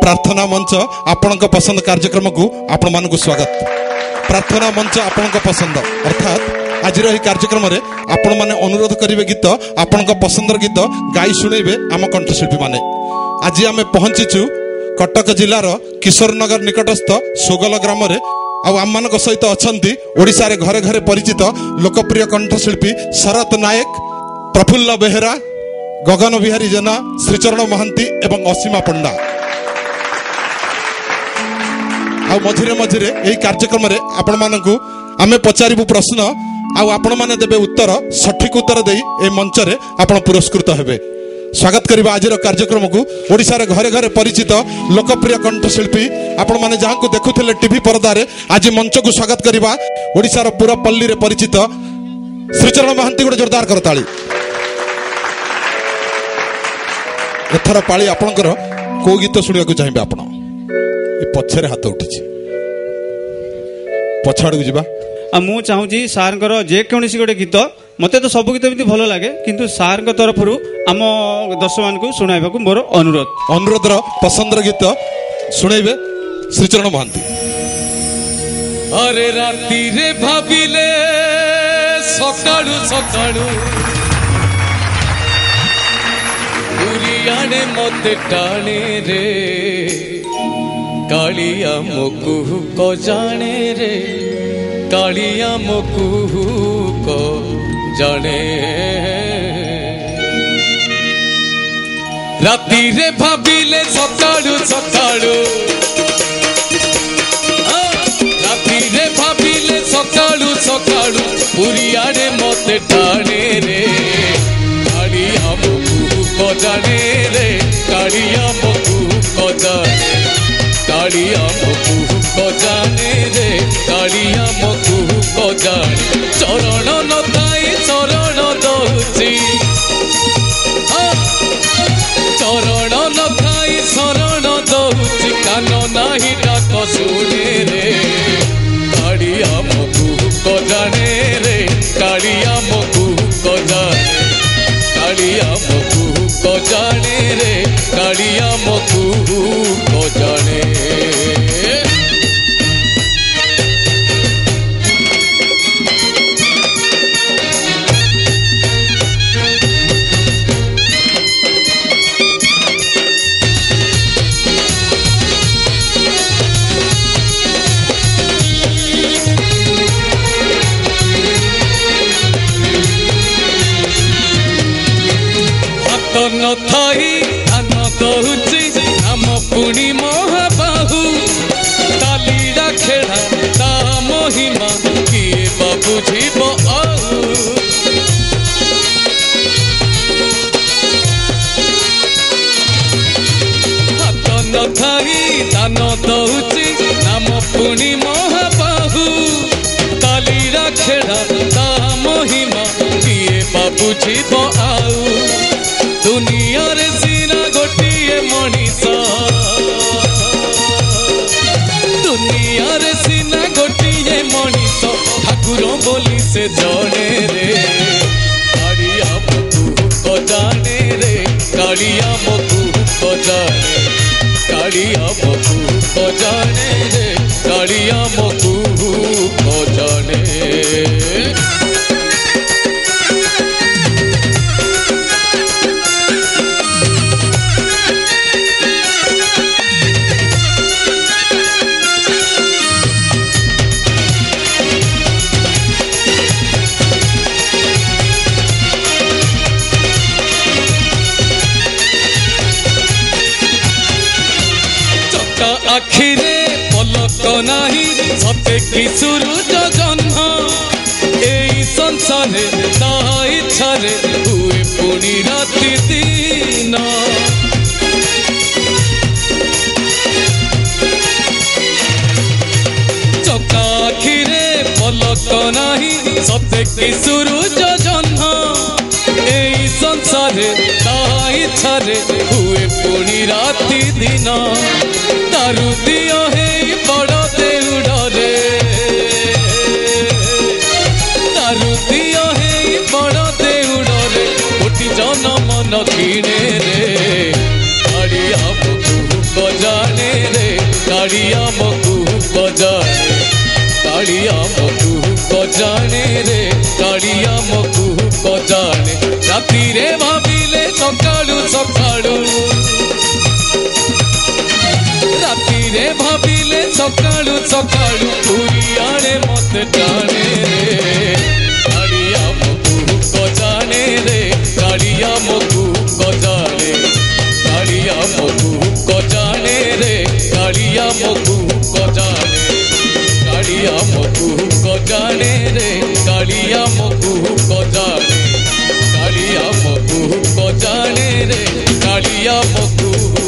प्रार्थना मंच आपण पसंद कार्यक्रम को आपण मानक स्वागत। प्रार्थना मंच आपण पसंद अर्थात आज कार्यक्रम रे आपण माने अनुरोध करेंगे गीत आपण पसंदर गीत गाई शुणेबे आम कंठशिल्पी माने। आज आम पहुंचीचु कटक जिलार किशोरनगर निकटस्थ सोगल ग्राम रे आम मान सहित अच्छा ओडिशा रे घरे घरे परिचित लोकप्रिय कंठशिल्पी शरत नायक, प्रफुल्ल बेहेरा, गगन बिहारी जेना, श्रीचरण महांती एवं असीमा पंडा। मझिरे मझिरे यही कार्यक्रम रे आपण मानकु आमे पचारिबु प्रश्न आपण माने देबे उत्तर, सठिक उत्तर देई ए मंच रे आपण पुरस्कृत हेबे। स्वागत करबा आज कार्यक्रम को ओडिशा रे घरे घरे परिचित लोकप्रिय कंठशिल्पी आपण माने जहां को देखुथिले टीवी पर्दा रे आज मंच को स्वागत करबा ओडिशा रो पूरा पल्ली रे परिचित श्रीचरण महांती। गोटे जोरदार करताली। एथर पाली आपणकर को गीत सुनिया को चाहिए आपण पछरे हाथ उठी पछाड़ को जीवा मु चाहूँगी सार जेकोसी गोटे गीत मत तो सब गीत भी भल लगे किंतु सार तरफ आम दर्शक मान को शुणाइबा मोर अनुरोध पसंदर गीत शुणेबे श्रीचरण महांती। अरे राती रे भाविले सकाळू सकाळू उरियाने मते टाणे रे कालिया मोकु को जाने रे कालिया मोकु को जाने। राती रे भाविले सकाळू सकाळू राती रे भाविले सकाळू सकाळू पुरियाड़े मते टाणे रे कालिया मोकु को जाने रे कालिया मोकु को जाने कालिया मोकु को जाने रे कालिया मोकु को जाने। चरण नताई चरण दौची चरण नताई शरण दौची कान नाही डाक शुणे रे कालिया मोकु को जाने रे कालिया मोकु को जाने कालिया मोकु को जाने रे कालिया मोकु को जाने। नथाई धान दौची आम पुणी महाबाहू तालीरा खेड़ा ता महिमा किए बा बुझिब आउ। हाथ नथाई धान दौची नाम पुणी महाबाहू तालीरा खेड़ा ता महिमा किए बा बुझिब आउ। दुनिया रे सीना गोटिए मनीष दुनिया रे सीना गोटिए मनीष ठाकुर बोली से जने रे कालिया मोकु को जाने रे कालिया मोकु को जाने कालिया मोकु को जाने रे कालिया मोकु को जाने। आखिरे पलक नाही सते कि सूरज जन्म एई संसारे ता इच्छारे हुए पुणी राति दिन। चका आखिरे पलक नाही सते कि सूरज जन्म एई संसारे ता इच्छारे हुए पुणी राति दिन। दारू दियो हे बड़ देउड़े दारू दियो हे बड़ देउड़े कोटि जनम न किणे रे कालिया मोकु को जा जाने रे कालिया मकु को जाने कालिया मकु को जाने रे कालिया मकु को जाने राती रे भाविले सकाळू सकाळू राती रे भाविले सकाळू सकाळू पुरियाणे मत जाने रे कालिया मकु को जाने रे कालिया मकु को जाने कालिया मकु को जाने रे कालिया मकु को जाने कालिया मकु को जाने रे कालिया मकु को जाने कालिया मकु को जाने रे कालिया मकु